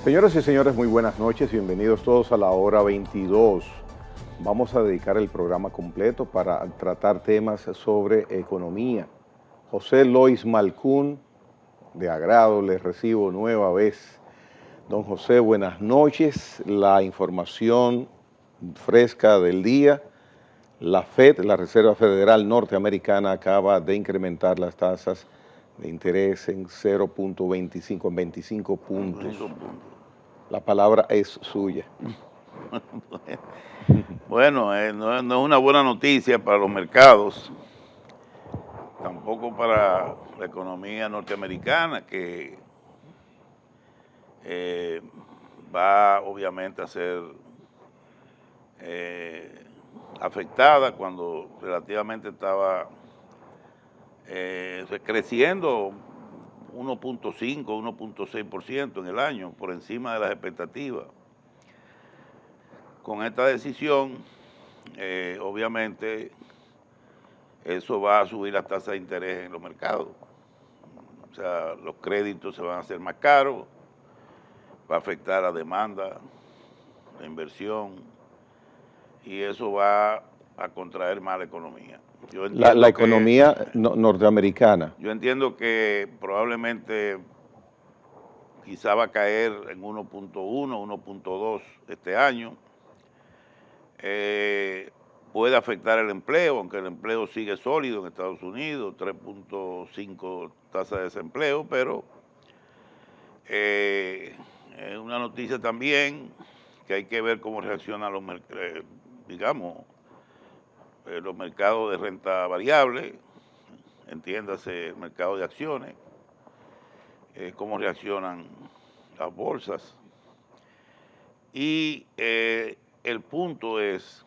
Señoras y señores, muy buenas noches, bienvenidos todos a la hora 22. Vamos a dedicar el programa completo para tratar temas sobre economía. José Lois Malcún, de agrado, les recibo nueva vez. Don José, buenas noches. La información fresca del día. La FED, la Reserva Federal Norteamericana, acaba de incrementar las tasas de interés en 0.25, en 25 puntos. La palabra es suya. Bueno, no es una buena noticia para los mercados, tampoco para la economía norteamericana, que va obviamente a ser afectada cuando relativamente estaba creciendo 1.5, 1.6% en el año, por encima de las expectativas. Con esta decisión, obviamente, eso va a subir las tasas de interés en los mercados. O sea, los créditos se van a hacer más caros, va a afectar la demanda, la inversión, y eso va a contraer más la economía. La economía norteamericana. Yo entiendo que probablemente quizá va a caer en 1.1, 1.2 este año. Puede afectar el empleo, aunque el empleo sigue sólido en Estados Unidos, 3.5 tasa de desempleo, pero es una noticia también que hay que ver cómo reaccionan los mercados de renta variable, entiéndase el mercado de acciones, cómo reaccionan las bolsas. Y el punto es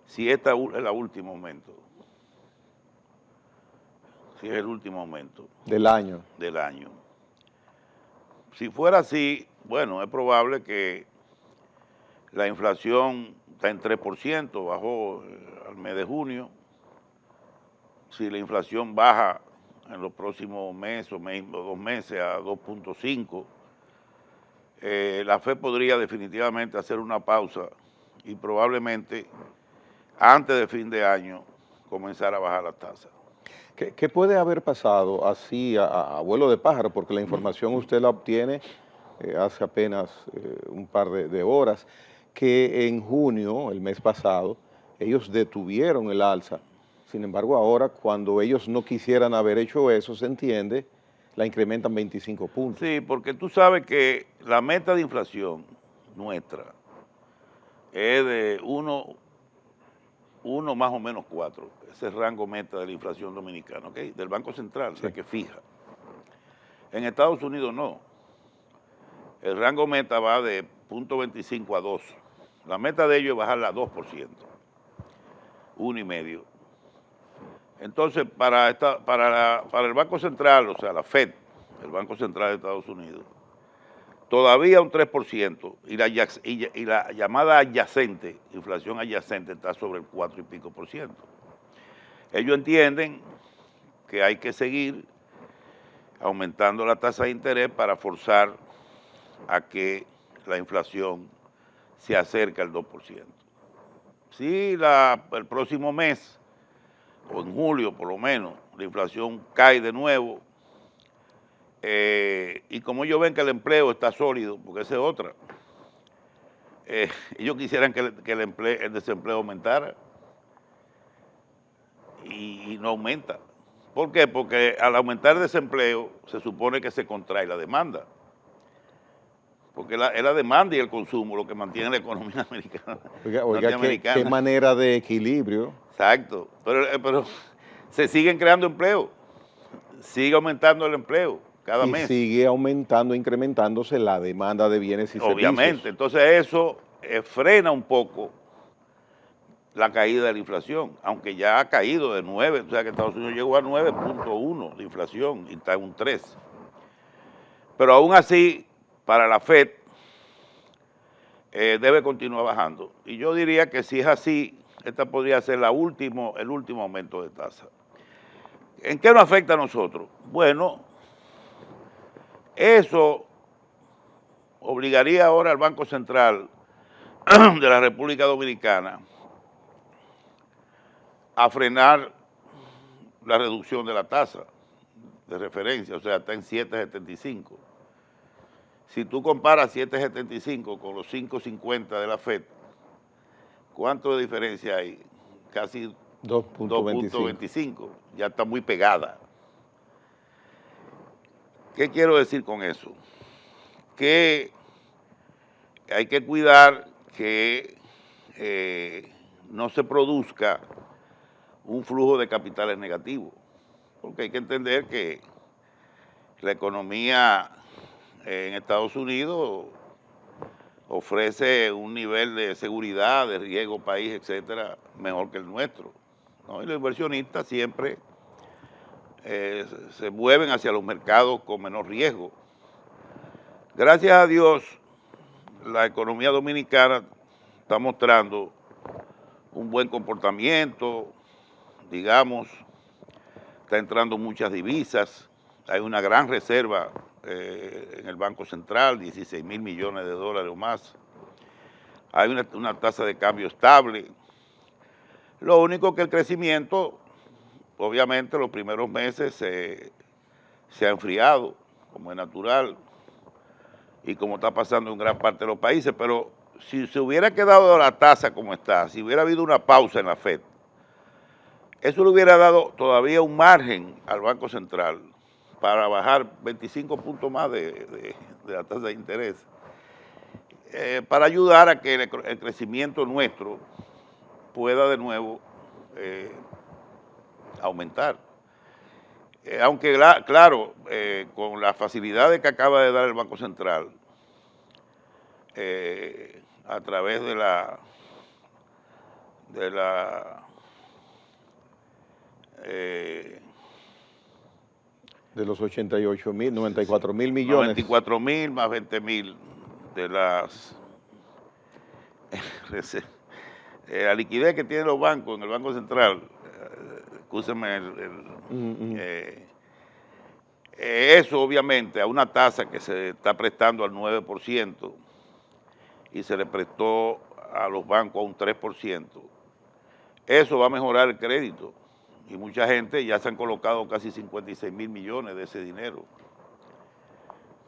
si esta es el último aumento, si es el último aumento del año. Si fuera así, bueno, es probable que la inflación está en 3%, bajó al mes de junio. Si la inflación baja en los próximos meses o 2 meses a 2.5, la FED podría definitivamente hacer una pausa y probablemente antes de fin de año comenzar a bajar la tasa. ¿Qué puede haber pasado así a vuelo de pájaro? Porque la información usted la obtiene hace apenas un par de horas, que en junio, el mes pasado, ellos detuvieron el alza. Sin embargo, ahora, cuando ellos no quisieran haber hecho eso, se entiende, la incrementan 25 puntos. Sí, porque tú sabes que la meta de inflación nuestra es de 1 más o menos 4, ese rango meta de la inflación dominicana, ¿ok? Del Banco Central, sí, la que fija. En Estados Unidos no. El rango meta va de 0.25 a 2. La meta de ellos es bajarla a 2%, 1,5%. Entonces, para el Banco Central, o sea, la FED, el Banco Central de Estados Unidos, todavía un 3%, y la llamada adyacente, inflación adyacente, está sobre el 4 y pico por ciento. Ellos entienden que hay que seguir aumentando la tasa de interés para forzar a que la inflación se acerque al 2%. Si el próximo mes, o en julio por lo menos, la inflación cae de nuevo, y como ellos ven que el empleo está sólido, porque esa es otra, ellos quisieran que el desempleo aumentara y no aumenta. ¿Por qué? Porque al aumentar el desempleo se supone que se contrae la demanda, porque es la demanda y el consumo lo que mantiene la economía americana. Oiga, qué manera de equilibrio. Exacto, pero se siguen creando empleos, sigue aumentando el empleo cada mes. Y sigue aumentando, incrementándose la demanda de bienes y servicios. Obviamente, entonces eso frena un poco la caída de la inflación, aunque ya ha caído de 9, o sea que Estados Unidos llegó a 9.1 de inflación y está en un 3. Pero aún así, para la FED, debe continuar bajando. Y yo diría que si es así, esta podría ser el último aumento de tasa. ¿En qué nos afecta a nosotros? Bueno, eso obligaría ahora al Banco Central de la República Dominicana a frenar la reducción de la tasa de referencia, o sea, está en 7.75. Si tú comparas 7.75 con los 5.50 de la FED, ¿cuánto de diferencia hay? Casi 2.25, ya está muy pegada. ¿Qué quiero decir con eso? Que hay que cuidar que no se produzca un flujo de capitales negativo, porque hay que entender que la economía en Estados Unidos ofrece un nivel de seguridad, de riesgo país, etcétera, mejor que el nuestro, ¿no? Y los inversionistas siempre se mueven hacia los mercados con menor riesgo. Gracias a Dios, la economía dominicana está mostrando un buen comportamiento, digamos, está entrando muchas divisas, hay una gran reserva en el Banco Central, 16.000 millones de dólares o más, hay una tasa de cambio estable. Lo único que el crecimiento, obviamente los primeros meses se ha enfriado, como es natural, y como está pasando en gran parte de los países, pero si se hubiera quedado la tasa como está, si hubiera habido una pausa en la FED, eso le hubiera dado todavía un margen al Banco Central para bajar 25 puntos más de la tasa de interés, para ayudar a que el crecimiento nuestro pueda de nuevo aumentar. Aunque claro, con las facilidades que acaba de dar el Banco Central, a través de los 88.000, 94.000 millones. 94.000 más 20.000 de las la liquidez que tienen los bancos en el Banco Central, escúcheme, eso obviamente a una tasa que se está prestando al 9% y se le prestó a los bancos a un 3%, eso va a mejorar el crédito y mucha gente ya se han colocado casi 56.000 millones de ese dinero,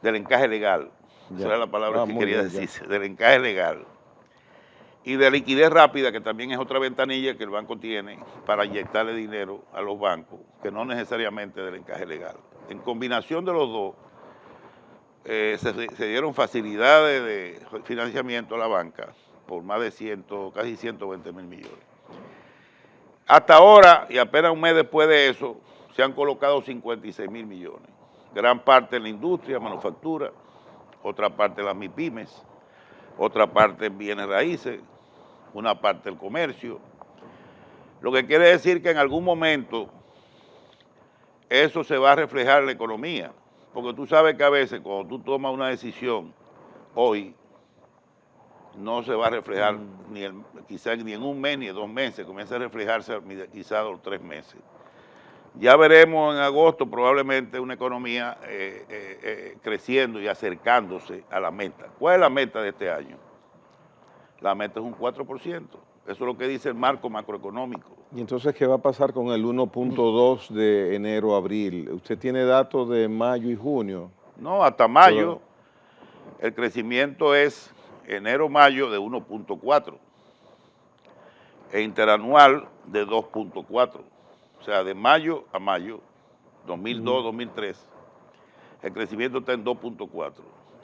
del encaje legal, esa era la palabra que quería decir, del encaje legal. Y de liquidez rápida, que también es otra ventanilla que el banco tiene para inyectarle dinero a los bancos, que no necesariamente del encaje legal. En combinación de los dos, se dieron facilidades de financiamiento a la banca por más de casi 120.000 millones. Hasta ahora, y apenas un mes después de eso, se han colocado 56.000 millones. Gran parte en la industria, manufactura, otra parte en las MIPYMES, otra parte en bienes raíces, una parte del comercio. Lo que quiere decir que en algún momento eso se va a reflejar en la economía, porque tú sabes que a veces cuando tú tomas una decisión hoy, no se va a reflejar quizás ni en un mes ni en 2 meses, comienza a reflejarse quizás a los 3 meses. Ya veremos en agosto probablemente una economía creciendo y acercándose a la meta. ¿Cuál es la meta de este año? La meta es un 4%. Eso es lo que dice el marco macroeconómico. ¿Y entonces qué va a pasar con el 1.2 de enero a abril? ¿Usted tiene datos de mayo y junio? No, hasta mayo el crecimiento es enero-mayo de 1.4 e interanual de 2.4. O sea, de mayo a mayo, 2002-2003, el crecimiento está en 2.4.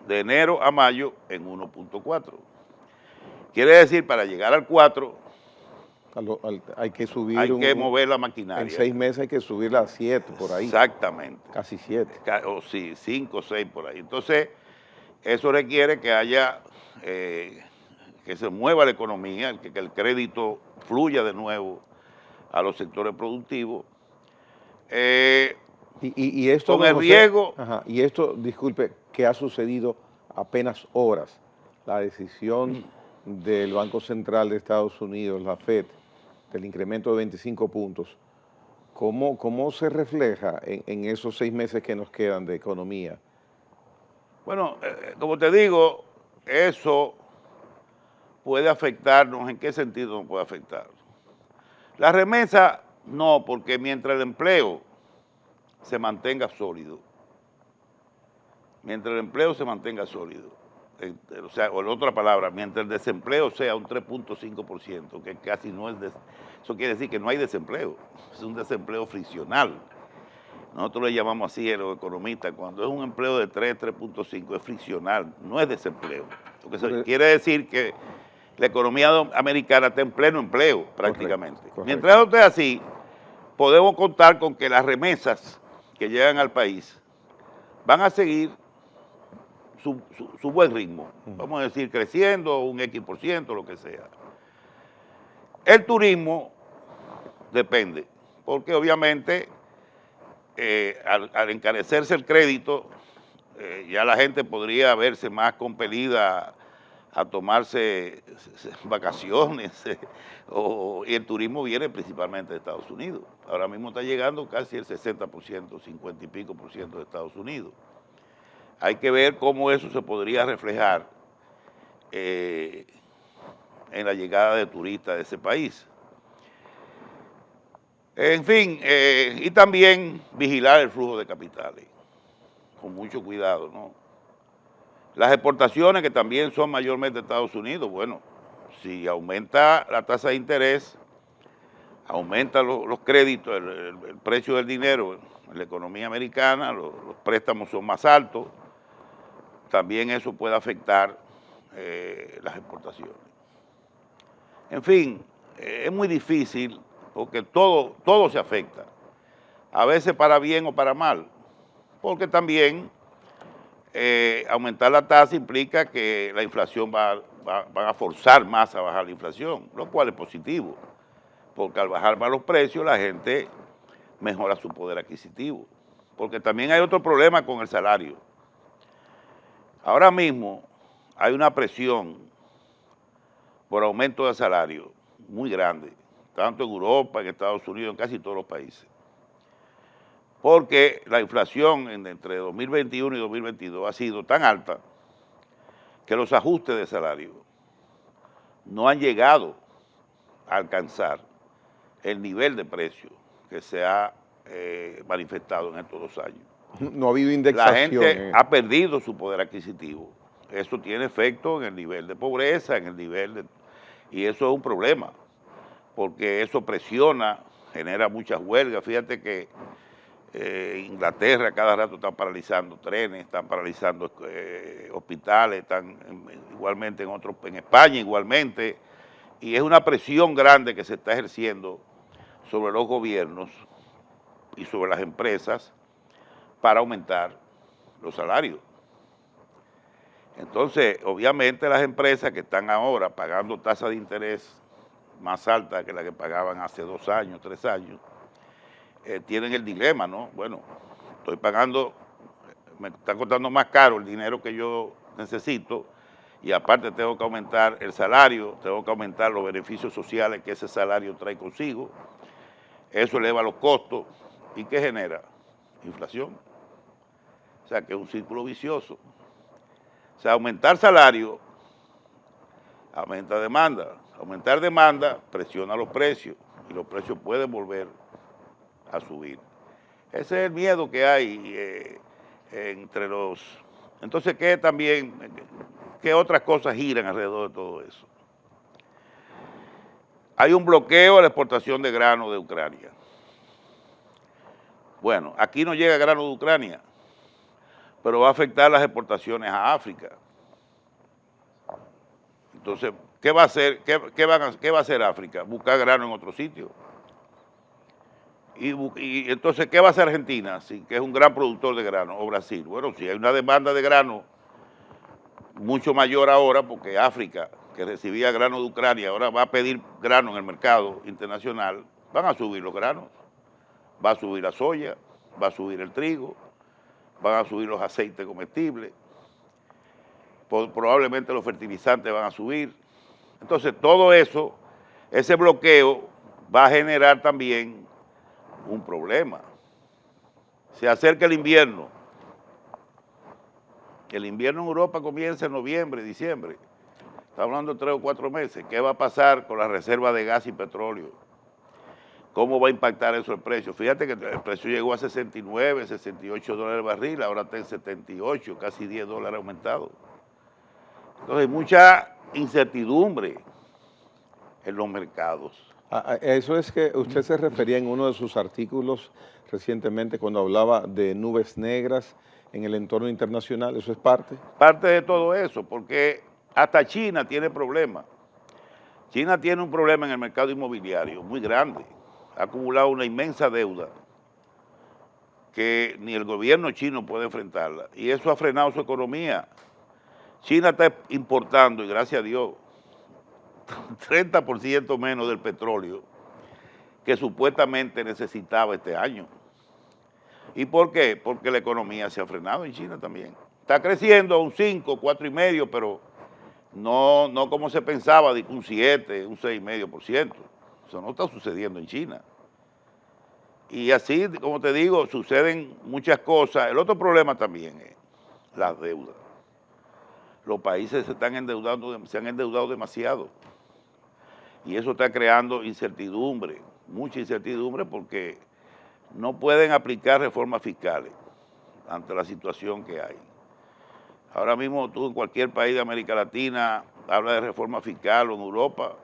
De enero a mayo en 1.4. Quiere decir, para llegar al 4, hay que subir. Hay que mover la maquinaria. En 6 meses hay que subirla a 7 por ahí. Exactamente. Casi 7. O sí, 5 o 6 por ahí. Entonces, eso requiere que haya, que se mueva la economía, que el crédito fluya de nuevo a los sectores productivos. Y esto con el riesgo. Y esto, disculpe, que ha sucedido apenas horas. La decisión del Banco Central de Estados Unidos, la FED, del incremento de 25 puntos. ¿Cómo se refleja en esos 6 meses que nos quedan de economía? Bueno, como te digo, eso puede afectarnos. ¿En qué sentido nos puede afectar? La remesa no, porque mientras el empleo se mantenga sólido, o sea, o en otra palabra, mientras el desempleo sea un 3.5%, que casi no es, eso quiere decir que no hay desempleo, es un desempleo friccional. Nosotros le llamamos así a los economistas, cuando es un empleo de 3.5 es friccional, no es desempleo. Porque eso quiere decir que la economía americana está en pleno empleo prácticamente. Correcto. Mientras eso esté así, podemos contar con que las remesas que llegan al país van a seguir su buen ritmo, vamos a decir creciendo un X%, lo que sea. El turismo depende, porque obviamente al encarecerse el crédito, ya la gente podría verse más compelida a tomarse vacaciones, y el turismo viene principalmente de Estados Unidos. Ahora mismo está llegando casi el 60%, 50 y pico por ciento de Estados Unidos. Hay que ver cómo eso se podría reflejar en la llegada de turistas de ese país. En fin, y también vigilar el flujo de capitales, con mucho cuidado, ¿no? Las exportaciones, que también son mayormente de Estados Unidos, bueno, si aumenta la tasa de interés, aumenta los créditos, el precio del dinero en la economía americana, los préstamos son más altos, también eso puede afectar las exportaciones. En fin, es muy difícil porque todo se afecta, a veces para bien o para mal, porque también aumentar la tasa implica que la inflación va a forzar más a bajar la inflación, lo cual es positivo, porque al bajar más los precios la gente mejora su poder adquisitivo, porque también hay otro problema con el salario. Ahora mismo hay una presión por aumento de salario muy grande, tanto en Europa, en Estados Unidos, en casi todos los países. Porque la inflación entre 2021 y 2022 ha sido tan alta que los ajustes de salario no han llegado a alcanzar el nivel de precio que se ha manifestado en estos 2 años. No ha habido indexación. La gente ha perdido su poder adquisitivo. Eso tiene efecto en el nivel de pobreza, y eso es un problema, porque eso presiona, genera muchas huelgas. Fíjate que Inglaterra cada rato están paralizando trenes, están paralizando hospitales, están igualmente en España igualmente, y es una presión grande que se está ejerciendo sobre los gobiernos y sobre las empresas para aumentar los salarios. Entonces, obviamente las empresas que están ahora pagando tasas de interés más altas que la que pagaban hace 2 años, 3 años, tienen el dilema, ¿no? Bueno, estoy pagando, me está costando más caro el dinero que yo necesito, y aparte tengo que aumentar el salario, tengo que aumentar los beneficios sociales que ese salario trae consigo. Eso eleva los costos. ¿Y qué genera? Inflación. O sea, que es un círculo vicioso. O sea, aumentar salario aumenta demanda. Aumentar demanda presiona los precios, y los precios pueden volver a subir. Ese es el miedo que hay entre los... Entonces, ¿qué otras cosas giran alrededor de todo eso? Hay un bloqueo a la exportación de grano de Ucrania. Bueno, aquí no llega grano de Ucrania, pero va a afectar las exportaciones a África. Entonces, ¿qué va a hacer? ¿Qué va a hacer África? Buscar grano en otro sitio. Y entonces, ¿qué va a hacer Argentina? Sí, que es un gran productor de grano, o Brasil. Bueno, si hay una demanda de grano mucho mayor ahora, porque África, que recibía grano de Ucrania, ahora va a pedir grano en el mercado internacional, van a subir los granos. Va a subir la soya, va a subir el trigo, van a subir los aceites comestibles, probablemente los fertilizantes van a subir. Entonces, todo eso, ese bloqueo va a generar también un problema. Se acerca el invierno. El invierno en Europa comienza en noviembre, diciembre. Estamos hablando de 3 o 4 meses. ¿Qué va a pasar con la reserva de gas y petróleo? ¿Cómo va a impactar eso el precio? Fíjate que el precio llegó a 69, 68 dólares el barril, ahora está en 78, casi 10 dólares aumentado. Entonces hay mucha incertidumbre en los mercados. Eso es que usted se refería en uno de sus artículos recientemente cuando hablaba de nubes negras en el entorno internacional, ¿eso es parte? Parte de todo eso, porque hasta China tiene problemas. China tiene un problema en el mercado inmobiliario muy grande. Ha acumulado una inmensa deuda que ni el gobierno chino puede enfrentarla. Y eso ha frenado su economía. China está importando, y gracias a Dios, 30% menos del petróleo que supuestamente necesitaba este año. ¿Y por qué? Porque la economía se ha frenado en China también. Está creciendo a un 5, 4,5%, pero no como se pensaba, de un 7, un 6,5%. Eso no está sucediendo en China. Y así, como te digo, suceden muchas cosas. El otro problema también es las deudas. Los países se han endeudado demasiado. Y eso está creando incertidumbre, mucha incertidumbre, porque no pueden aplicar reformas fiscales ante la situación que hay. Ahora mismo tú en cualquier país de América Latina hablas de reforma fiscal o en Europa,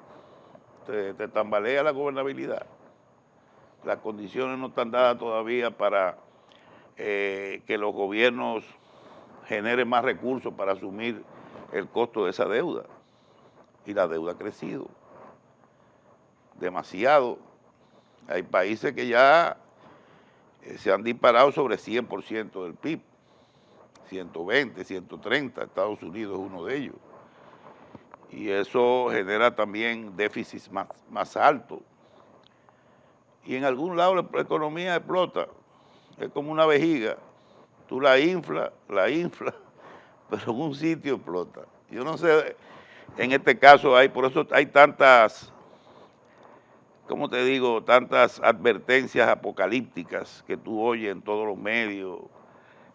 te tambalea la gobernabilidad. Las condiciones no están dadas todavía para que los gobiernos generen más recursos para asumir el costo de esa deuda. Y la deuda ha crecido demasiado. Hay países que ya se han disparado sobre 100% del PIB, 120, 130, Estados Unidos es uno de ellos. Y eso genera también déficits más altos. Y en algún lado la economía explota, es como una vejiga, tú la inflas, pero en un sitio explota. Yo no sé, en este caso por eso hay tantas, ¿cómo te digo?, tantas advertencias apocalípticas que tú oyes en todos los medios,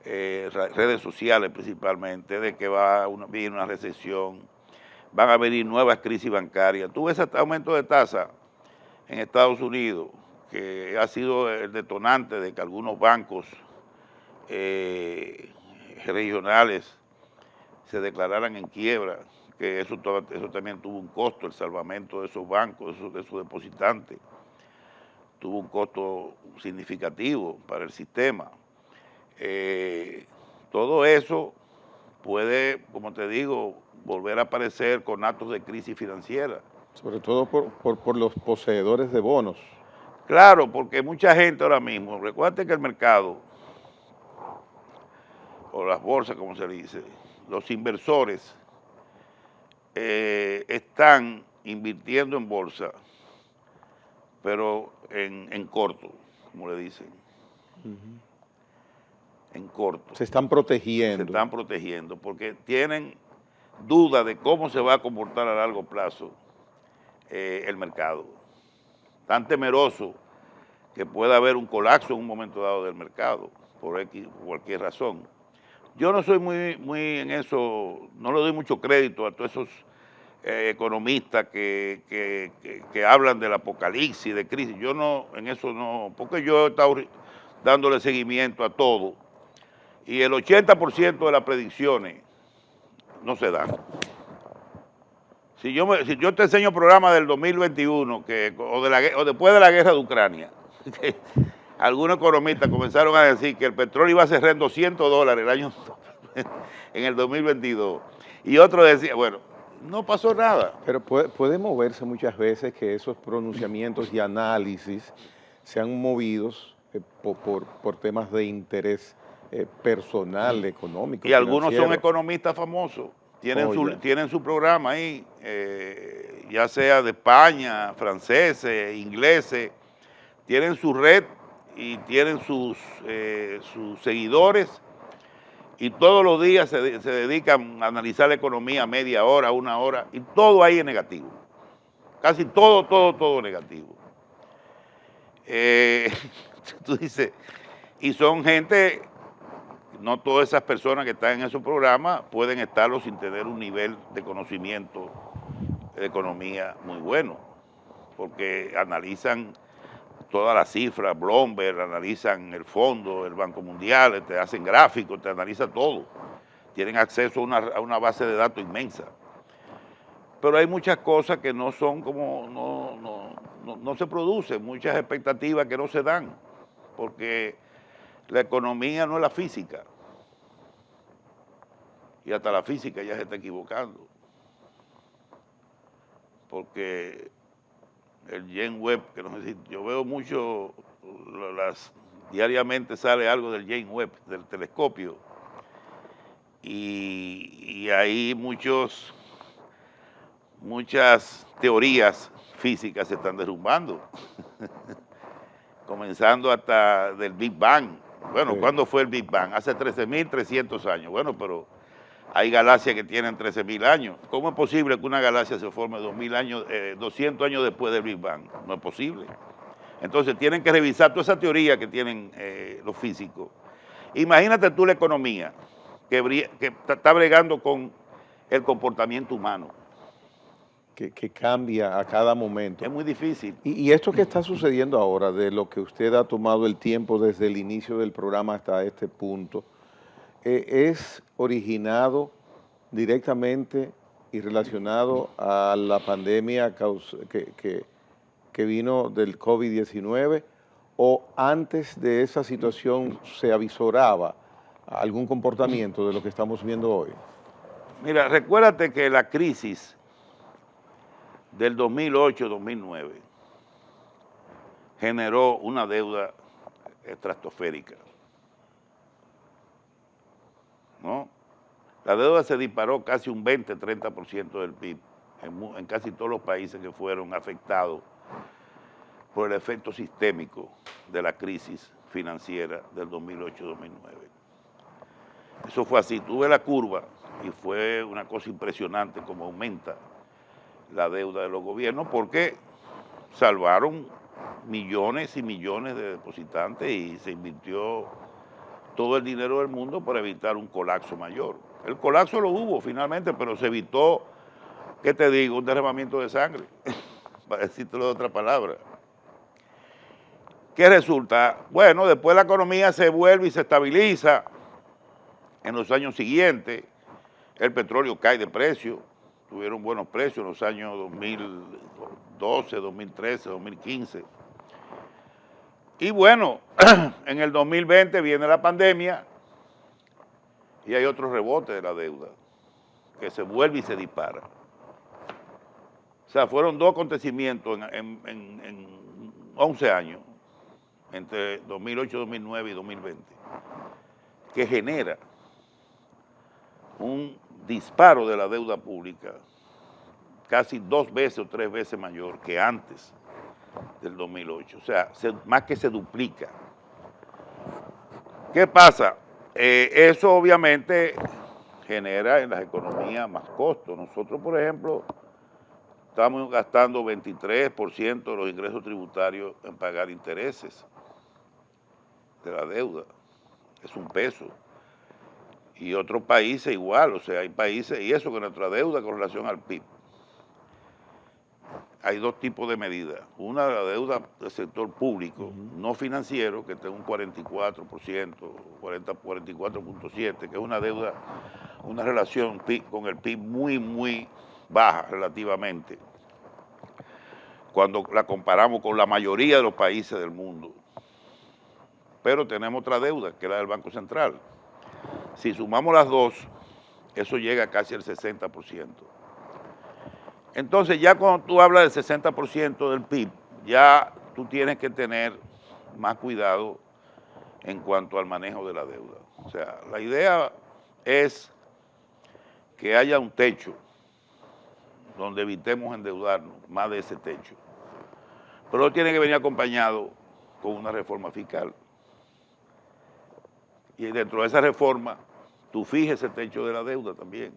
redes sociales principalmente, de que va a venir una recesión, van a venir nuevas crisis bancarias. Tú ves este aumento de tasa en Estados Unidos, que ha sido el detonante de que algunos bancos regionales se declararan en quiebra, que eso también tuvo un costo, el salvamento de esos bancos, de esos depositantes, tuvo un costo significativo para el sistema. Todo eso puede, como te digo, volver a aparecer con actos de crisis financiera. Sobre todo por los poseedores de bonos. Claro, porque mucha gente ahora mismo, recuerda que el mercado, o las bolsas como se dice, los inversores están invirtiendo en bolsa, pero en corto, como le dicen. En corto. Se están protegiendo. Se están protegiendo porque tienen duda de cómo se va a comportar a largo plazo el mercado. Tan temeroso que pueda haber un colapso en un momento dado del mercado, por cualquier razón. Yo no soy muy en eso, no le doy mucho crédito a todos esos economistas que hablan del apocalipsis, de crisis. Yo no, en eso no, porque yo he estado dándole seguimiento a todo. Y el 80% de las predicciones no se dan. Si yo te enseño programas del 2021 o después de la guerra de Ucrania, algunos economistas comenzaron a decir que el petróleo iba a cerrar en $200 en el 2022. Y otros decían, bueno, no pasó nada. Pero puede moverse muchas veces que esos pronunciamientos y análisis sean movidos por temas de interés personal, económico, Y algunos financiero. son economistas famosos, tienen su programa ahí, ya sea de España, franceses, ingleses, tienen su red y tienen sus seguidores y todos los días se dedican a analizar la economía media hora, 1 hora, y todo ahí es negativo. Casi todo negativo. Tú dices, y son gente no todas esas personas que están en esos programas pueden estarlo sin tener un nivel de conocimiento de economía muy bueno, porque analizan todas las cifras, Bloomberg, analizan el fondo, el Banco Mundial, te hacen gráficos, te analizan todo. Tienen acceso a una base de datos inmensa. Pero hay muchas cosas que no son como, no se producen, muchas expectativas que no se dan, porque la economía no es la física. Y hasta la física ya se está equivocando. Porque el James Webb, que no sé si yo veo mucho, diariamente sale algo del James Webb, del telescopio, y hay muchas teorías físicas se están derrumbando, comenzando hasta del Big Bang. Bueno, sí. ¿Cuándo fue el Big Bang? Hace 13.300 años. Bueno, pero hay galaxias que tienen 13.000 años. ¿Cómo es posible que una galaxia se forme 200 años después del Big Bang? No es posible. Entonces tienen que revisar toda esa teoría que tienen los físicos. Imagínate tú la economía que está bregando con el comportamiento humano. Que cambia a cada momento. Es muy difícil. Y esto que está sucediendo ahora, de lo que usted ha tomado el tiempo desde el inicio del programa hasta este punto, es originado directamente y relacionado a la pandemia que vino del COVID-19, o antes de esa situación se avisoraba algún comportamiento de lo que estamos viendo hoy. Mira, recuérdate que la crisis del 2008-2009 generó una deuda estratosférica, ¿no? La deuda se disparó casi un 20-30% del PIB en casi todos los países que fueron afectados por el efecto sistémico de la crisis financiera del 2008-2009. Eso fue así, tuve la curva y fue una cosa impresionante como aumenta la deuda de los gobiernos, porque salvaron millones y millones de depositantes y se invirtió todo el dinero del mundo para evitar un colapso mayor. El colapso lo hubo finalmente, pero se evitó, ¿qué te digo?, un derramamiento de sangre, para decírtelo de otra palabra. ¿Qué resulta? Bueno, después la economía se vuelve y se estabiliza. En los años siguientes, el petróleo cae de precio. Tuvieron buenos precios en los años 2012, 2013, 2015. Y bueno, en el 2020 viene la pandemia y hay otro rebote de la deuda, que se vuelve y se dispara. O sea, fueron dos acontecimientos en 11 años, entre 2008, 2009 y 2020, que genera un disparo de la deuda pública casi 2 veces o 3 veces mayor que antes del 2008. O sea, más que se duplica. ¿Qué pasa? Eso obviamente genera en las economías más costos. Nosotros, por ejemplo, estamos gastando 23% de los ingresos tributarios en pagar intereses de la deuda. Es un peso. Y otros países igual, o sea, hay países, y eso que nuestra deuda con relación al PIB. Hay dos tipos de medidas. Una, la deuda del sector público, no financiero, que está en un 44%, 44.7%, que es una deuda, una relación con el PIB muy, muy baja relativamente, cuando la comparamos con la mayoría de los países del mundo. Pero tenemos otra deuda, que es la del Banco Central. Si sumamos las dos, eso llega casi al 60%. Entonces, ya cuando tú hablas del 60% del PIB, ya tú tienes que tener más cuidado en cuanto al manejo de la deuda. O sea, la idea es que haya un techo donde evitemos endeudarnos más de ese techo. Pero tiene que venir acompañado con una reforma fiscal. Y dentro de esa reforma, tú fijes el techo de la deuda también.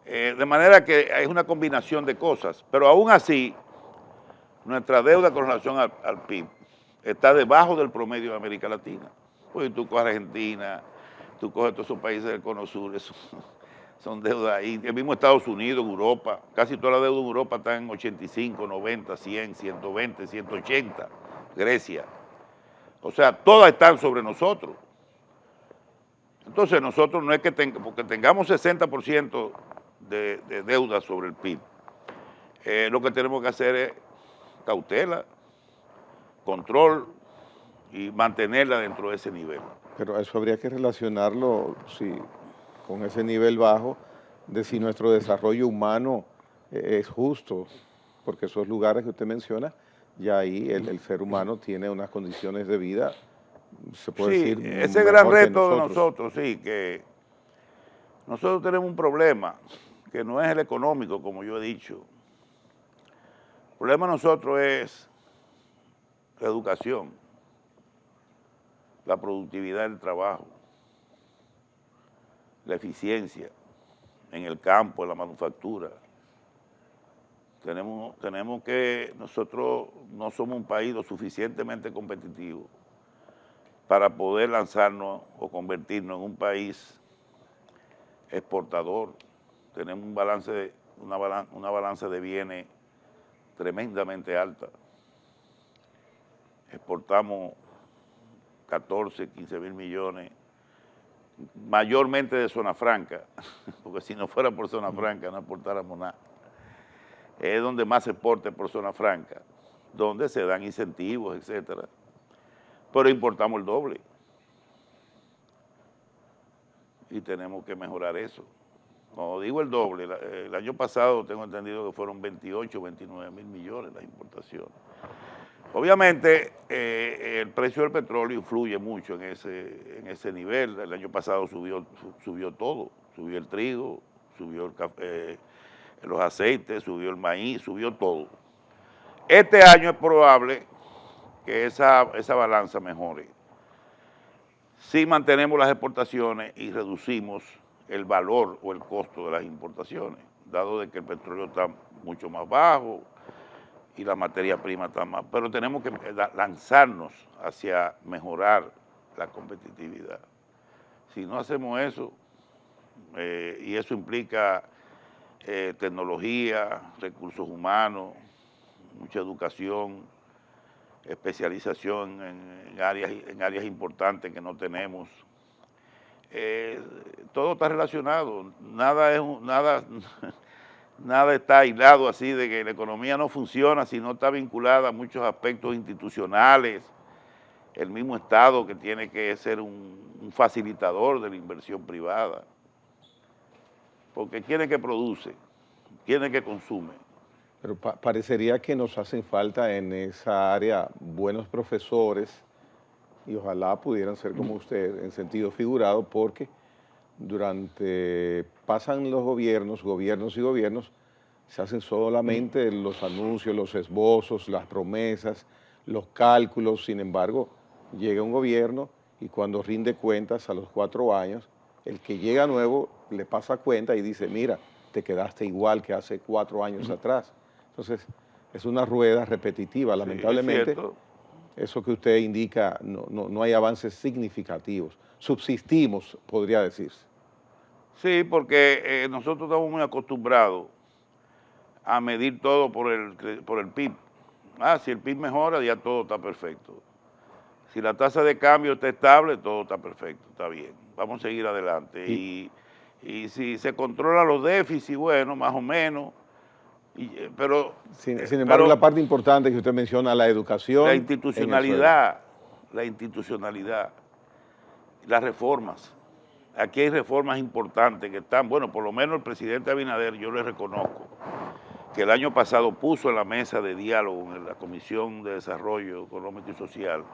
De manera que es una combinación de cosas, pero aún así, nuestra deuda con relación al PIB está debajo del promedio de América Latina. Pues tú coges Argentina, Tú coges todos esos países del Cono Sur, eso, son deudas ahí. El mismo Estados Unidos, Europa, casi toda la deuda en Europa está en 85, 90, 100, 120, 180. Grecia. O sea, todas están sobre nosotros. Entonces nosotros no es que porque tengamos 60% de deuda sobre el PIB, lo que tenemos que hacer es cautela, control y mantenerla dentro de ese nivel. Pero eso habría que relacionarlo con ese nivel bajo de si nuestro desarrollo humano es justo, porque esos lugares que usted menciona, ya ahí el ser humano tiene unas condiciones de vida, se puede decir, ese gran reto de nosotros, que nosotros tenemos un problema que no es el económico, como yo he dicho. El problema de nosotros es la educación, la productividad del trabajo, la eficiencia en el campo, en la manufactura. Tenemos que, nosotros no somos un país lo suficientemente competitivo para poder lanzarnos o convertirnos en un país exportador. Tenemos una balanza de bienes tremendamente alta. Exportamos 14, 15 mil millones, mayormente de zona franca, porque si no fuera por zona franca no exportáramos nada. Es donde más se exporta por zona franca, donde se dan incentivos, etcétera. Pero importamos el doble. Y tenemos que mejorar eso. Cuando digo el doble, el año pasado tengo entendido que fueron 28, 29 mil millones las importaciones. Obviamente el precio del petróleo influye mucho en ese nivel. El año pasado subió todo, subió el trigo, subió el café, los aceites, subió el maíz, subió todo. Este año es probable que esa balanza mejore si mantenemos las exportaciones y reducimos el valor o el costo de las importaciones, dado de que el petróleo está mucho más bajo y la materia prima está más, pero tenemos que lanzarnos hacia mejorar la competitividad. Si no hacemos eso, y eso implica tecnología, recursos humanos, mucha educación, especialización en áreas importantes que no tenemos. Todo está relacionado, nada está aislado así de que la economía no funciona si no está vinculada a muchos aspectos institucionales, el mismo Estado que tiene que ser un facilitador de la inversión privada, porque ¿quién es que produce? ¿Quién es que consume? Pero parecería que nos hacen falta en esa área buenos profesores y ojalá pudieran ser como usted en sentido figurado, porque pasan los gobiernos y gobiernos, se hacen solamente los anuncios, los esbozos, las promesas, los cálculos. Sin embargo, llega un gobierno y cuando rinde cuentas a los 4 años, el que llega nuevo le pasa cuenta y dice, mira, te quedaste igual que hace 4 años atrás. Entonces, es una rueda repetitiva. Lamentablemente, eso que usted indica, no hay avances significativos. Subsistimos, podría decirse. Sí, porque nosotros estamos muy acostumbrados a medir todo por el PIB. Si el PIB mejora, ya todo está perfecto. Si la tasa de cambio está estable, todo está perfecto, está bien. Vamos a seguir adelante. Y si se controlan los déficits, bueno, más o menos. Pero sin embargo, la parte importante que usted menciona, la educación. La institucionalidad, las reformas. Aquí hay reformas importantes que están, bueno, por lo menos el presidente Abinader, yo le reconozco, que el año pasado puso en la mesa de diálogo en la Comisión de Desarrollo Económico y Social,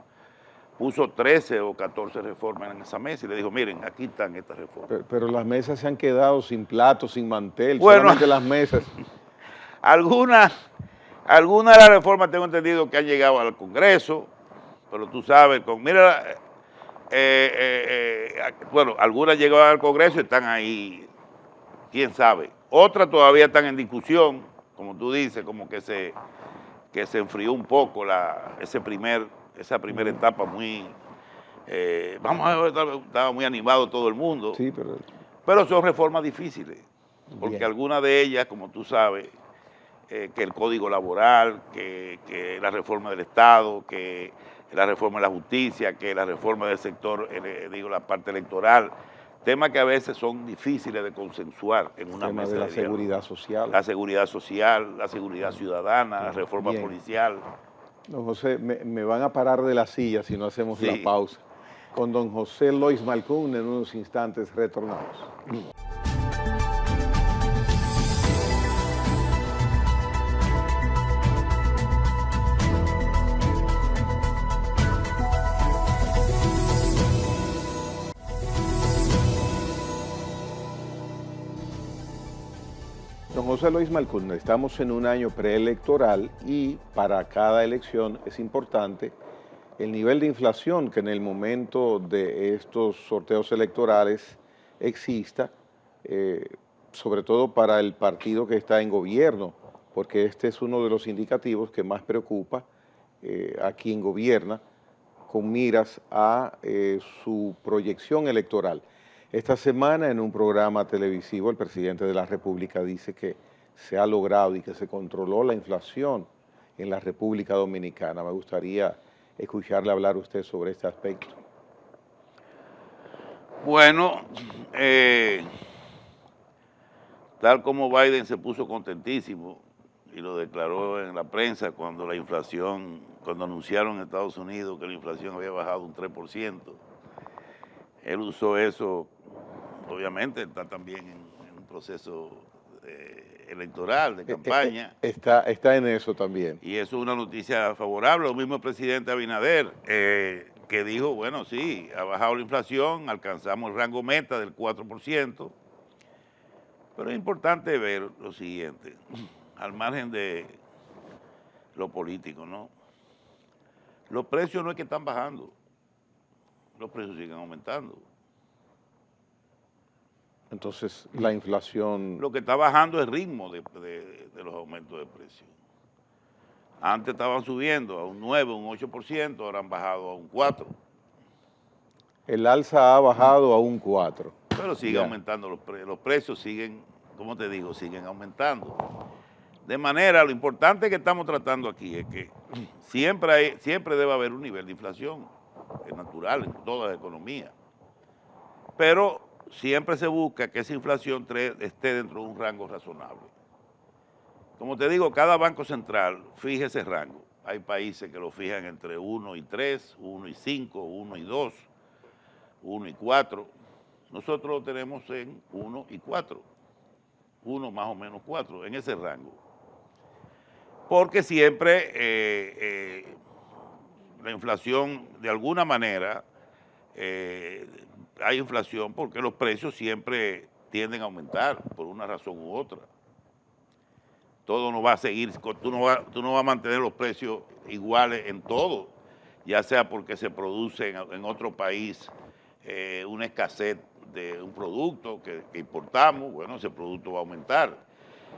puso 13 o 14 reformas en esa mesa y le dijo, miren, aquí están estas reformas. Pero las mesas se han quedado sin plato, sin mantel, solamente las mesas. Algunas de las reformas tengo entendido que han llegado al Congreso, pero tú sabes, bueno, algunas llegaron al Congreso y están ahí, quién sabe. Otras todavía están en discusión, como tú dices, como que se enfrió un poco esa primera etapa muy Vamos a ver, estaba muy animado todo el mundo, Sí, pero son reformas difíciles, porque bien. algunas de ellas, como tú sabes, que el código laboral, que la reforma del Estado, que la reforma de la justicia, que la reforma del sector, la parte electoral, temas que a veces son difíciles de consensuar en El una tema mesa de la de diálogo. seguridad social. La seguridad social, la seguridad ciudadana, la reforma Bien. policial. Don José, me van a parar de la silla si no hacemos la Sí. pausa. Con don José Lois Malcún en unos instantes retornamos. Don José Lois Malcún, estamos en un año preelectoral y para cada elección es importante el nivel de inflación que en el momento de estos sorteos electorales exista, sobre todo para el partido que está en gobierno, porque este es uno de los indicativos que más preocupa a quien gobierna con miras a su proyección electoral. Esta semana en un programa televisivo el presidente de la República dice que se ha logrado y que se controló la inflación en la República Dominicana. Me gustaría escucharle hablar a usted sobre este aspecto. Bueno, tal como Biden se puso contentísimo y lo declaró en la prensa cuando la inflación, cuando anunciaron en Estados Unidos que la inflación había bajado un 3%, él usó eso, obviamente está también en un proceso electoral, de campaña. Está en eso también. Y eso es una noticia favorable. Lo mismo el presidente Abinader, que dijo, bueno, sí, ha bajado la inflación, alcanzamos el rango meta del 4%, pero es importante ver lo siguiente, al margen de lo político, ¿no? Los precios no es que están bajando, los precios siguen aumentando. Entonces, la inflación... Lo que está bajando es el ritmo de los aumentos de precios. Antes estaban subiendo a un 9, un 8%, ahora han bajado a un 4%. El alza ha bajado a un 4%. Pero sigue aumentando los precios, siguen, como te digo, siguen aumentando. De manera, lo importante que estamos tratando aquí es que siempre debe haber un nivel de inflación, es natural en todas las economías. Pero siempre se busca que esa inflación esté dentro de un rango razonable. Como te digo, cada banco central fija ese rango. Hay países que lo fijan entre 1 y 3, 1 y 5, 1 y 2, 1 y 4. Nosotros lo tenemos en 1 y 4, 1 más o menos 4, en ese rango. Porque siempre la inflación, de alguna manera, hay inflación porque los precios siempre tienden a aumentar por una razón u otra. Todo no va a seguir, tú no vas a mantener los precios iguales en todo, ya sea porque se produce en otro país una escasez de un producto que importamos, bueno, ese producto va a aumentar.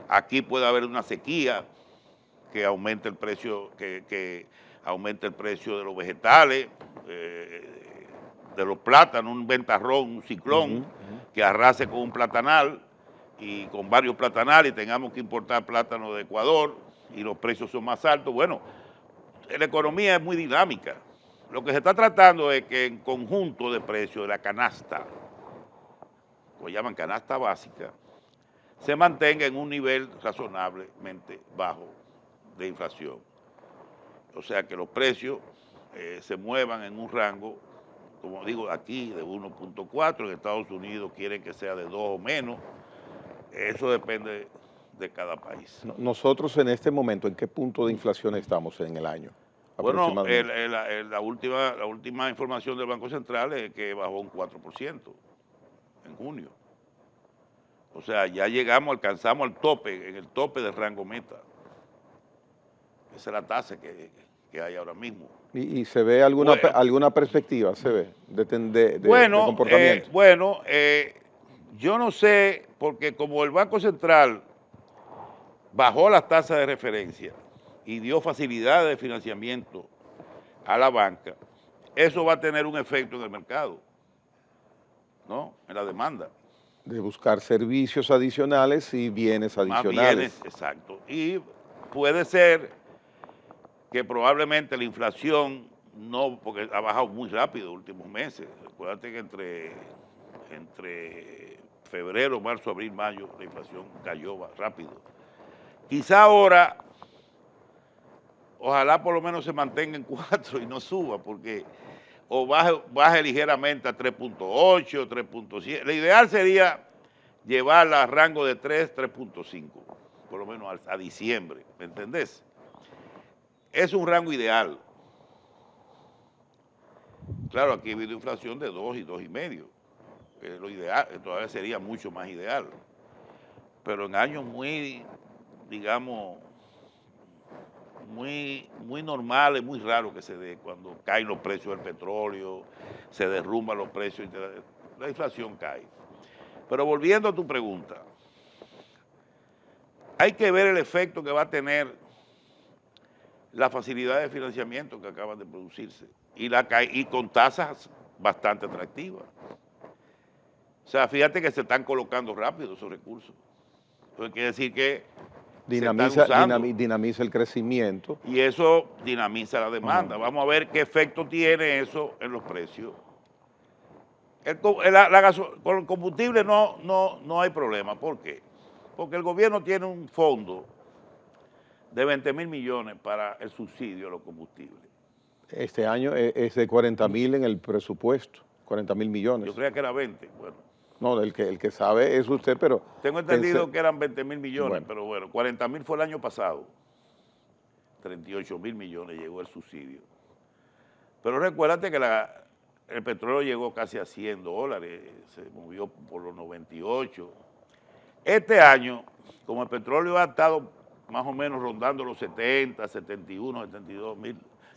Aquí puede haber una sequía que aumente el precio, que aumente el precio de los vegetales, de los plátanos, un ventarrón, un ciclón, que arrase con un platanal y con varios platanales y tengamos que importar plátano de Ecuador y los precios son más altos. Bueno, la economía es muy dinámica. Lo que se está tratando es que en conjunto de precios de la canasta, lo llaman canasta básica, se mantenga en un nivel razonablemente bajo de inflación. O sea, que los precios se muevan en un rango, como digo, aquí de 1.4, en Estados Unidos quieren que sea de 2 o menos. Eso depende de cada país. Nosotros en este momento, ¿en qué punto de inflación estamos en el año? Bueno, la última información del Banco Central es que bajó un 4% en junio. O sea, ya alcanzamos el tope, en el tope del rango meta. Esa es la tasa que hay ahora mismo. ¿Y se ve alguna perspectiva, se ve, de comportamiento? Yo no sé, porque como el Banco Central bajó las tasas de referencia y dio facilidades de financiamiento a la banca, eso va a tener un efecto en el mercado, ¿no? En la demanda. De buscar servicios adicionales y bienes Más adicionales. bienes, exacto. Y puede ser que probablemente la inflación no, porque ha bajado muy rápido en los últimos meses. Acuérdate que entre febrero, marzo, abril, mayo, la inflación cayó rápido. Quizá ahora, ojalá por lo menos se mantenga en 4 y no suba, porque o baje ligeramente a 3.8, 3.7. Lo ideal sería llevarla a rango de 3, 3.5, por lo menos a diciembre, ¿me entendés? Es un rango ideal. Claro, aquí ha habido inflación de 2 y 2,5. Lo ideal, todavía sería mucho más ideal. Pero en años muy, digamos, muy normales, muy raro que se dé, cuando caen los precios del petróleo, se derrumban los precios, la inflación cae. Pero volviendo a tu pregunta, hay que ver el efecto que va a tener la facilidad de financiamiento que acaban de producirse y con tasas bastante atractivas. O sea, fíjate que se están colocando rápido esos recursos. Entonces quiere decir que dinamiza el crecimiento. Y eso dinamiza la demanda. Vamos a ver qué efecto tiene eso en los precios. Con el combustible no hay problema. ¿Por qué? Porque el gobierno tiene un fondo de 20,000 millones para el subsidio a los combustibles. Este año es de 40,000 en el presupuesto, 40,000 millones. Yo creía que era 20, bueno. No, el que sabe es usted, pero... Tengo entendido que eran 20,000 millones, bueno. Pero bueno, 40,000 fue el año pasado. 38,000 millones llegó el subsidio. Pero recuérdate que el petróleo llegó casi a $100, se movió por los 98. Este año, como el petróleo ha estado más o menos rondando los 70, 71,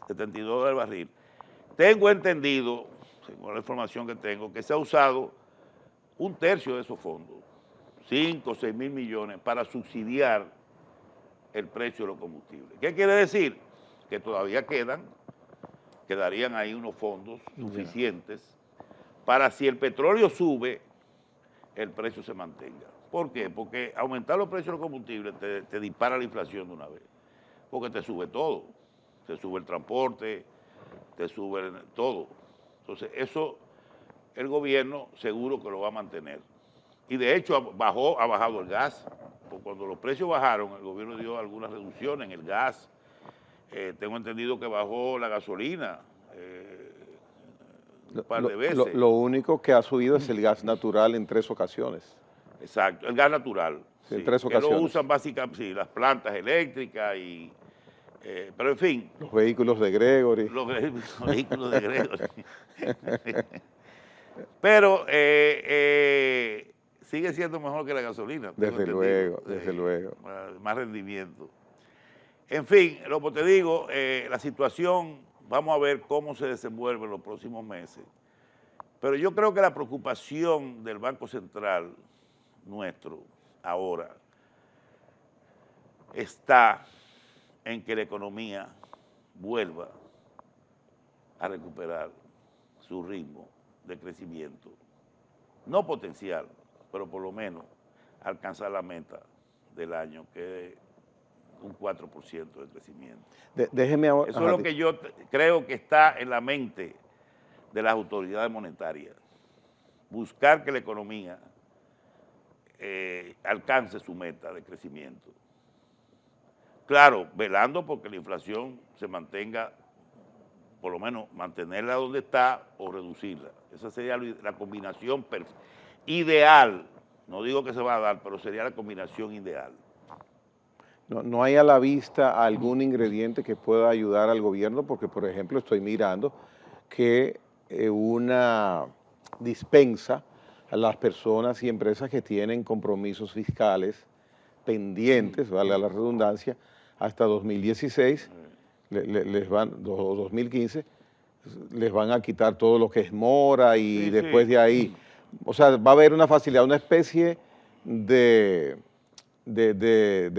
72 del barril, tengo entendido, según la información que tengo, que se ha usado 1/3 de esos fondos, 5 o 6 mil millones, para subsidiar el precio de los combustibles. ¿Qué quiere decir? Que todavía quedarían ahí unos fondos suficientes para, si el petróleo sube, el precio se mantenga. ¿Por qué? Porque aumentar los precios de los combustibles te dispara la inflación de una vez, porque te sube todo, te sube el transporte, te sube todo. Entonces eso el gobierno seguro que lo va a mantener. Y de hecho ha bajado el gas, porque cuando los precios bajaron, el gobierno dio algunas reducciones en el gas. Tengo entendido que bajó la gasolina un par de veces. Lo único que ha subido es el gas natural en 3 ocasiones. Exacto, el gas natural. Sí, en 3 ocasiones. Que lo usan básicamente, sí, las plantas eléctricas pero en fin. Los vehículos de Gregory. Los vehículos de Gregory. Pero sigue siendo mejor que la gasolina. Desde luego. Más rendimiento. En fin, como te digo, la situación, vamos a ver cómo se desenvuelve en los próximos meses. Pero yo creo que la preocupación del Banco Central nuestro ahora está en que la economía vuelva a recuperar su ritmo de crecimiento, no potencial, pero por lo menos alcanzar la meta del año, que es un 4% de crecimiento. Déjeme ahora... Eso es lo que yo creo que está en la mente de las autoridades monetarias, buscar que la economía alcance su meta de crecimiento. Claro, velando porque la inflación se mantenga, por lo menos mantenerla donde está o reducirla. Esa sería la combinación ideal. No digo que se va a dar, pero sería la combinación ideal. No hay a la vista algún ingrediente que pueda ayudar al gobierno, porque, por ejemplo, estoy mirando que una dispensa a las personas y empresas que tienen compromisos fiscales pendientes, valga la redundancia, hasta 2016, les van, o 2015, les van a quitar todo lo que es mora y Sí, después sí. de ahí, o sea, va a haber una facilidad, una especie de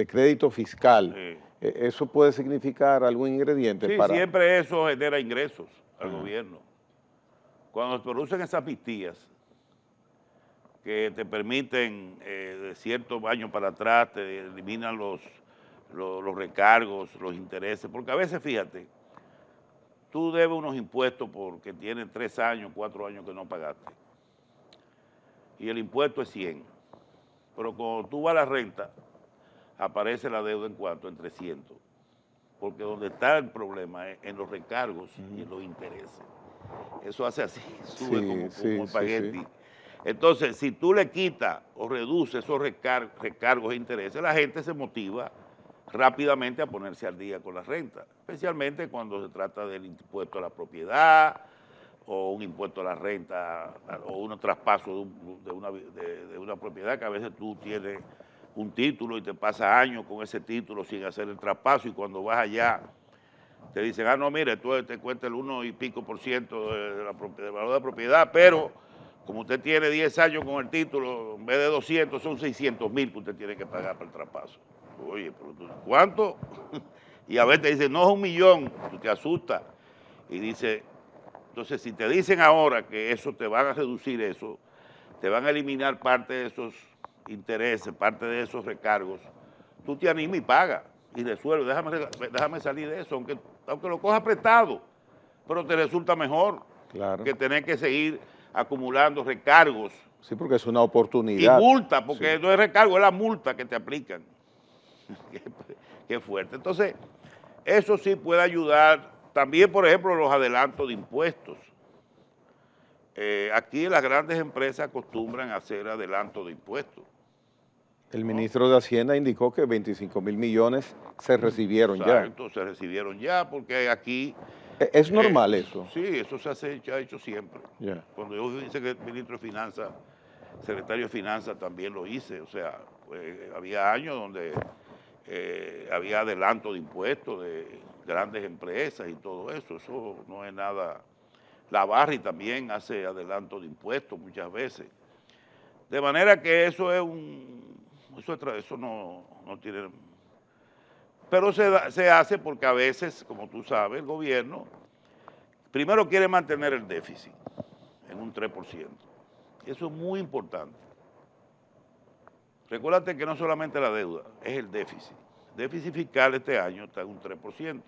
crédito fiscal. Sí. ¿Eso puede significar algún ingrediente Sí, para...? siempre eso genera ingresos al gobierno. cuando se producen esas amnistías que te permiten de ciertos años para atrás, te eliminan los recargos, los intereses, porque a veces, fíjate, tú debes unos impuestos porque tienes 3 años, 4 años que no pagaste, y el impuesto es 100, pero cuando tú vas a la renta, aparece la deuda en cuanto en 300, porque donde está el problema es en los recargos y en los intereses. Eso hace así, sube como espagueti. Sí. Entonces, si tú le quitas o reduces esos recargos e intereses, la gente se motiva rápidamente a ponerse al día con la renta, especialmente cuando se trata del impuesto a la propiedad o un impuesto a la renta o un traspaso de una propiedad que a veces tú tienes un título y te pasas años con ese título sin hacer el traspaso y cuando vas allá te dicen, no, mire, tú te cuesta el 1 y pico por ciento del valor de la propiedad, pero como usted tiene 10 años con el título, en vez de 200 son 600,000 que usted tiene que pagar para el traspaso. Oye, pero ¿cuánto? Y a veces te dicen, no es 1,000,000, tú te asustas. Y dice, entonces si te dicen ahora que eso te van a reducir eso, te van a eliminar parte de esos intereses, parte de esos recargos, tú te animas y pagas y resuelves, déjame salir de eso, aunque lo cojas prestado, pero te resulta mejor que tener que seguir acumulando recargos. Sí, porque es una oportunidad. Y multa, porque no es recargo, es la multa que te aplican. Qué fuerte. Entonces, eso sí puede ayudar. También, por ejemplo, los adelantos de impuestos. Aquí las grandes empresas acostumbran a hacer adelantos de impuestos. El ministro de Hacienda indicó que 25,000 millones se recibieron ya. Exacto, se recibieron ya, porque aquí... ¿Es normal eso? Sí, eso se ha hecho siempre. Yeah. Cuando yo hice que el ministro de Finanzas, secretario de Finanzas, también lo hice. O sea, había años donde había adelanto de impuestos de grandes empresas y todo eso. Eso no es nada... La Barri también hace adelanto de impuestos muchas veces. De manera que eso es eso no tiene... Pero se hace porque a veces, como tú sabes, el gobierno primero quiere mantener el déficit en un 3%. Eso es muy importante. Recuérdate que no solamente la deuda, es el déficit. El déficit fiscal este año está en un 3%.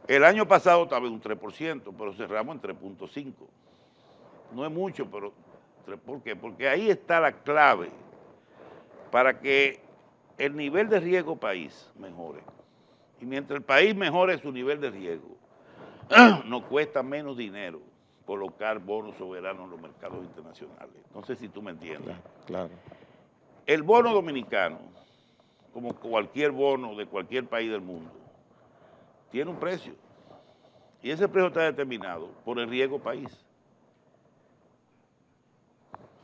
El año pasado estaba en un 3%, pero cerramos en 3.5%. No es mucho, pero ¿por qué? Porque ahí está la clave para que el nivel de riesgo país mejore. Y mientras el país mejore su nivel de riesgo, nos cuesta menos dinero colocar bonos soberanos en los mercados internacionales. No sé si tú me entiendes. Claro. El bono dominicano, como cualquier bono de cualquier país del mundo, tiene un precio. Y ese precio está determinado por el riesgo país.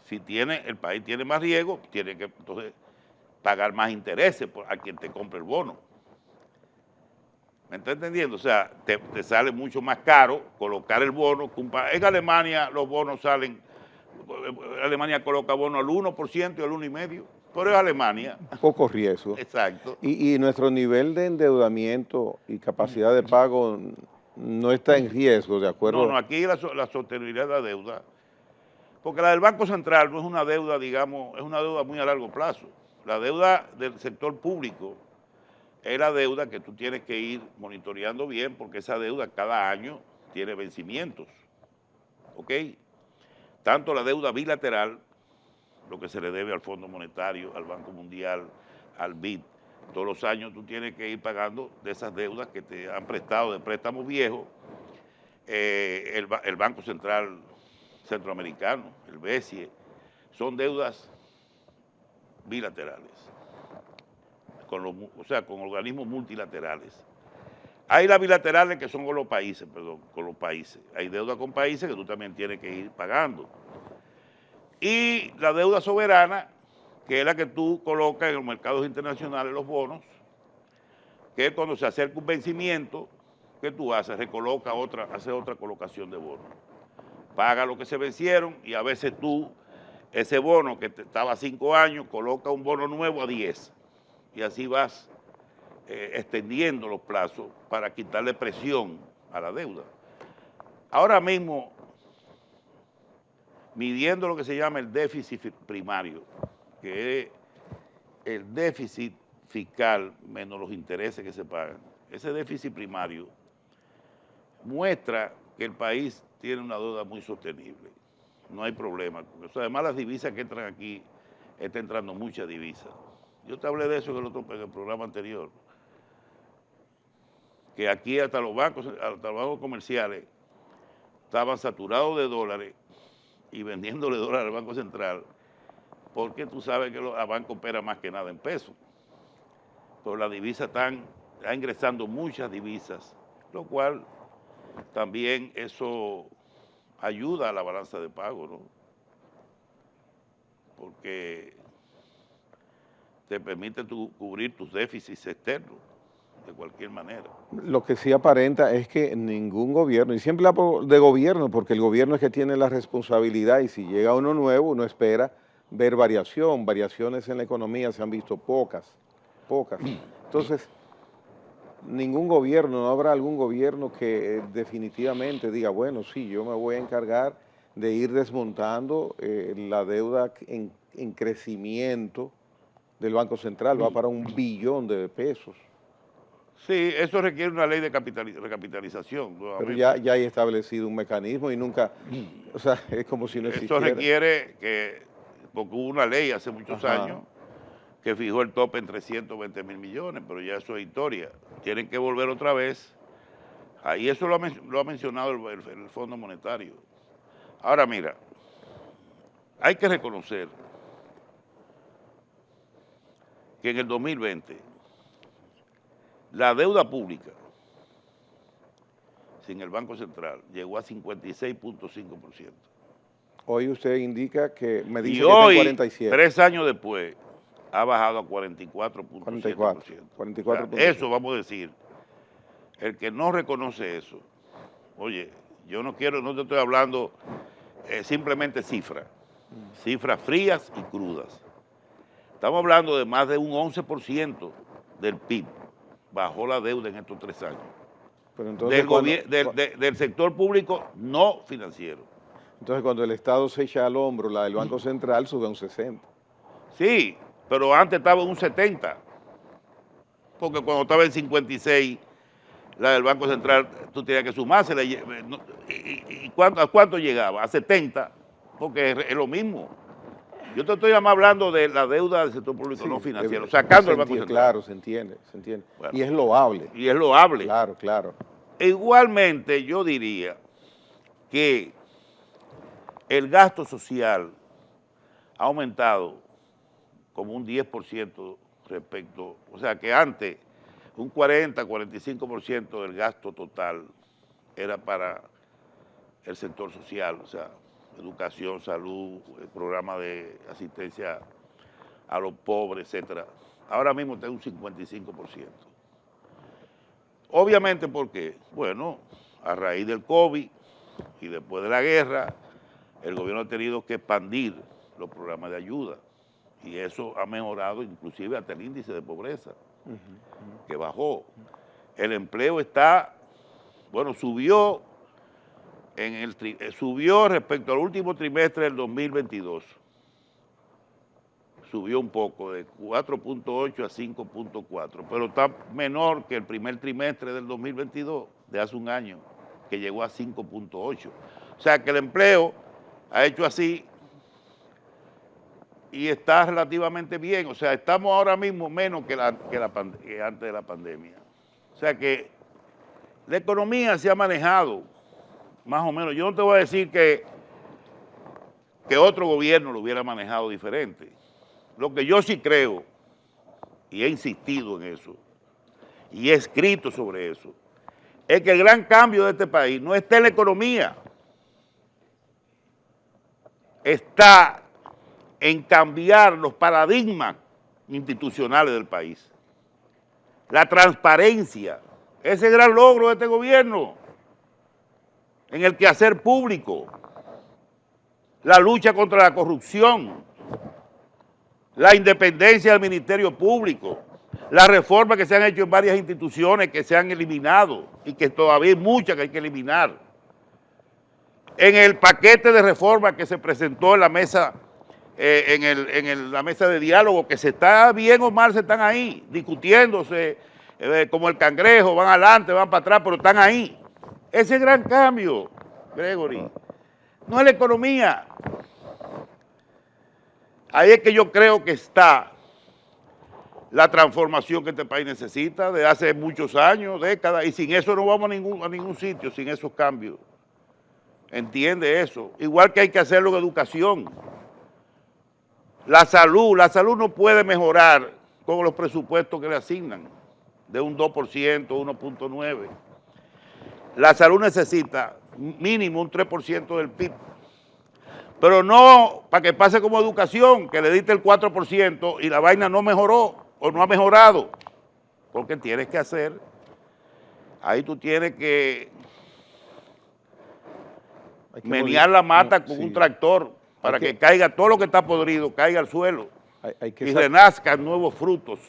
Si el país tiene más riesgo, tiene que entonces pagar más intereses a quien te compre el bono. ¿Me está entendiendo? O sea, te sale mucho más caro colocar el bono. En Alemania los bonos salen, Alemania coloca bono al 1% y al 1,5%, pero es Alemania. Poco riesgo. Exacto. Y nuestro nivel de endeudamiento y capacidad de pago no está en riesgo, ¿de acuerdo? No, aquí la sostenibilidad de la deuda, porque la del Banco Central no es una deuda, digamos, es una deuda muy a largo plazo. La deuda del sector público es la deuda que tú tienes que ir monitoreando bien, porque esa deuda cada año tiene vencimientos, ¿ok? Tanto la deuda bilateral, lo que se le debe al Fondo Monetario, al Banco Mundial, al BID, todos los años tú tienes que ir pagando de esas deudas que te han prestado de préstamos viejos, el Banco Central Centroamericano, el BCE, son deudas bilaterales, con organismos multilaterales. Hay las bilaterales que son con los países, Hay deuda con países que tú también tienes que ir pagando. Y la deuda soberana, que es la que tú colocas en los mercados internacionales, los bonos, que es cuando se acerca un vencimiento, ¿qué tú haces? Haces otra colocación de bonos. Paga lo que se vencieron y a veces tú, ese bono que estaba a 5 años, coloca un bono nuevo a 10. Y así vas extendiendo los plazos para quitarle presión a la deuda. Ahora mismo midiendo lo que se llama el déficit primario, que es el déficit fiscal menos los intereses que se pagan. Ese déficit primario muestra que el país tiene una deuda muy sostenible. No hay problema. O sea, además las divisas que entran aquí, está entrando muchas divisas. Yo te hablé de eso en el programa anterior. Que aquí hasta los bancos comerciales estaban saturados de dólares y vendiéndole dólares al Banco Central, porque tú sabes que el banco opera más que nada en pesos. Pero las divisas está ingresando muchas divisas, lo cual también eso ayuda a la balanza de pago, ¿no? Porque te permite cubrir tus déficits externos de cualquier manera. Lo que sí aparenta es que ningún gobierno, y siempre hablo de gobierno, porque el gobierno es que tiene la responsabilidad y si llega uno nuevo, uno espera ver variaciones en la economía se han visto pocas. Entonces, ningún gobierno, no habrá algún gobierno que definitivamente diga, bueno, sí, yo me voy a encargar de ir desmontando la deuda en crecimiento del Banco Central, va para 1 billón de pesos. Sí, eso requiere una ley de recapitalización. Pero ya hay establecido un mecanismo y nunca, o sea, es como si no existiera. Eso requiere porque hubo una ley hace muchos años que fijó el tope en 320.000 millones, pero ya eso es historia. Tienen que volver otra vez. Ahí eso lo ha mencionado el Fondo Monetario. Ahora mira, hay que reconocer que en el 2020 la deuda pública sin el Banco Central llegó a 56.5%. Hoy usted indica que me dice y que está en hoy, 47. 3 años después, ha bajado a 44.7%. 44. O sea, eso vamos a decir, el que no reconoce eso, oye, yo no te estoy hablando simplemente cifras frías y crudas. Estamos hablando de más de un 11% del PIB, bajó la deuda en estos 3 años. Pero entonces, del sector público no financiero. Entonces, cuando el Estado se echa al hombro la del Banco Central, sube a un 60. Sí, pero antes estaba en un 70. Porque cuando estaba en 56, la del Banco Central, tú tenías que sumársela. ¿Y a cuánto llegaba? A 70, porque es lo mismo. Yo te estoy hablando de la deuda del sector público no financiero, sacando el Banco Central. Claro, se entiende. Bueno, y es loable. Claro. Igualmente, yo diría que el gasto social ha aumentado como un 10% respecto, o sea que antes un 45% del gasto total era para el sector social, o sea, educación, salud, el programa de asistencia a los pobres, etcétera. Ahora mismo está en un 55%. Obviamente, ¿por qué? Bueno, a raíz del COVID y después de la guerra, el gobierno ha tenido que expandir los programas de ayuda y eso ha mejorado inclusive hasta el índice de pobreza, que bajó. El empleo subió subió respecto al último trimestre del 2022. Subió un poco, de 4.8 a 5.4, pero está menor que el primer trimestre del 2022, de hace un año, que llegó a 5.8. O sea que el empleo ha hecho así y está relativamente bien. O sea, estamos ahora mismo menos que antes de la pandemia. O sea que la economía se ha manejado más o menos. Yo no te voy a decir que otro gobierno lo hubiera manejado diferente. Lo que yo sí creo, y he insistido en eso, y he escrito sobre eso, es que el gran cambio de este país no está en la economía, está en cambiar los paradigmas institucionales del país. La transparencia, ese gran logro de este gobierno, en el quehacer público, la lucha contra la corrupción, la independencia del Ministerio Público, las reformas que se han hecho en varias instituciones que se han eliminado y que todavía hay muchas que hay que eliminar. en el paquete de reforma que se presentó en la mesa, la mesa de diálogo, que se está bien o mal, se están ahí, discutiéndose, como el cangrejo, van adelante, van para atrás, pero están ahí. Ese gran cambio, Gregory, no es la economía. Ahí es que yo creo que está la transformación que este país necesita de hace muchos años, décadas, y sin eso no vamos a ningún sitio, sin esos cambios. Entiende eso. Igual que hay que hacerlo en educación. La salud no puede mejorar con los presupuestos que le asignan, de un 2%, 1.9%. La salud necesita mínimo un 3% del PIB. Pero no para que pase como educación, que le diste el 4% y la vaina no mejoró o no ha mejorado. Porque tienes que hacer, ahí tú tienes que menear la mata con un tractor para que caiga todo lo que está podrido, caiga al suelo y renazcan nuevos frutos.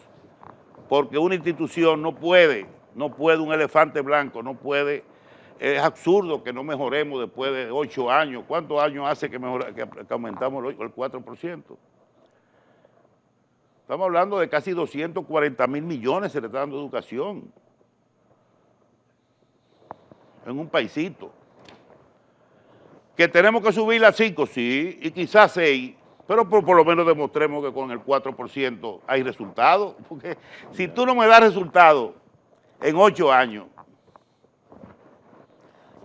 Porque una institución no puede, un elefante blanco, no puede. Es absurdo que no mejoremos después de 8 años. ¿Cuántos años hace que aumentamos el 4%? Estamos hablando de casi 240 mil millones se le está dando educación en un paisito. Que tenemos que subirla a 5, sí, y quizás 6, pero por lo menos demostremos que con el 4% hay resultados. Porque si tú no me das resultados en 8 años,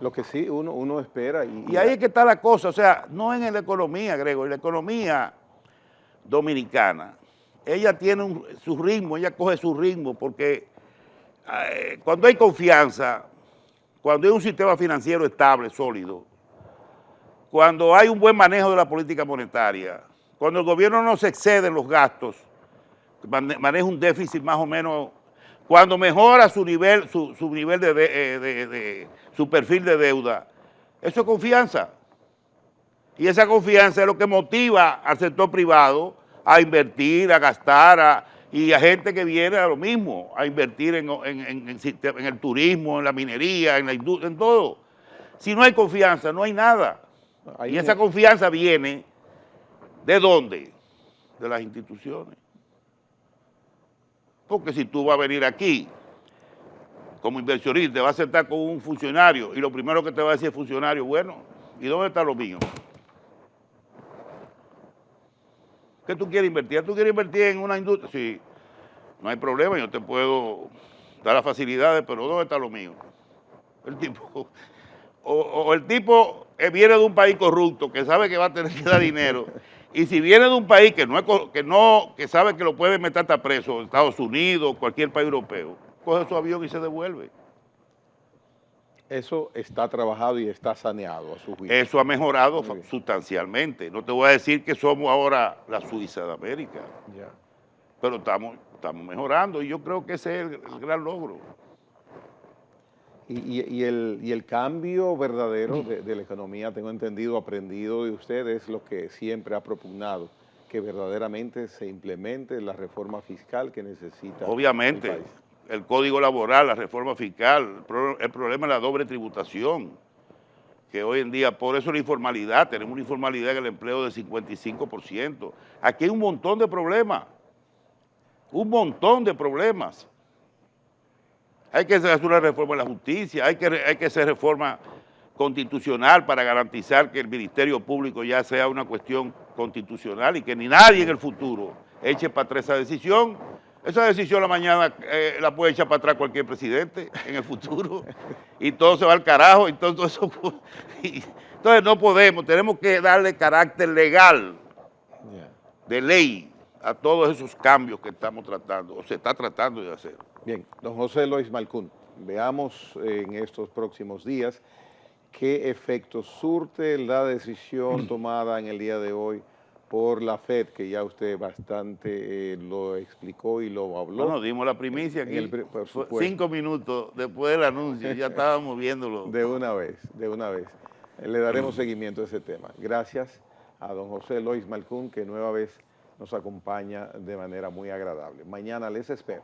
lo que sí uno espera. Y ahí es que está la cosa, o sea, no en la economía, Gregorio, la economía dominicana, ella tiene su ritmo, ella coge su ritmo, porque cuando hay confianza, cuando hay un sistema financiero estable, sólido, cuando hay un buen manejo de la política monetaria, cuando el gobierno no se excede en los gastos, maneja un déficit más o menos, cuando mejora su nivel, su perfil de deuda, eso es confianza. Y esa confianza es lo que motiva al sector privado a invertir, a gastar, y a gente que viene a lo mismo, a invertir en el turismo, en la minería, en la industria, en todo. Si no hay confianza, no hay nada. Y esa confianza viene ¿de dónde? De las instituciones. Porque si tú vas a venir aquí como inversionista, te vas a sentar con un funcionario y lo primero que te va a decir el funcionario, bueno, ¿y dónde está lo mío? ¿Qué tú quieres invertir? ¿Tú quieres invertir en una industria? Sí, no hay problema, yo te puedo dar las facilidades, pero ¿dónde está lo mío? El tipo, o el tipo viene de un país corrupto, que sabe que va a tener que dar dinero, y si viene de un país que sabe que lo puede meter hasta preso, Estados Unidos, cualquier país europeo, coge su avión y se devuelve. Eso está trabajado y está saneado a su juicio. Eso ha mejorado sustancialmente. No te voy a decir que somos ahora la Suiza de América, pero estamos mejorando y yo creo que ese es el gran logro. Y el cambio verdadero de la economía, tengo entendido, aprendido de usted, es lo que siempre ha propugnado, que verdaderamente se implemente la reforma fiscal que necesita obviamente, el país. El código laboral, la reforma fiscal, el problema es la doble tributación, que hoy en día, por eso la informalidad, tenemos una informalidad en el empleo del 55%. Aquí hay un montón de problemas, Hay que hacer una reforma en la justicia, hay que hacer reforma constitucional para garantizar que el Ministerio Público ya sea una cuestión constitucional y que ni nadie en el futuro eche para atrás esa decisión. Esa decisión la mañana la puede echar para atrás cualquier presidente en el futuro y todo se va al carajo. Entonces no podemos, tenemos que darle carácter legal, de ley, a todos esos cambios que estamos tratando, o se está tratando de hacer. Bien, don José Lois Malcún, veamos en estos próximos días qué efectos surte la decisión tomada en el día de hoy por la FED, que ya usted bastante lo explicó y lo habló. Bueno, dimos la primicia aquí, 5 minutos después del anuncio, ya estábamos viéndolo. De una vez. Le daremos seguimiento a ese tema. Gracias a don José Lois Malcún, que nueva vez nos acompaña de manera muy agradable. Mañana les espero.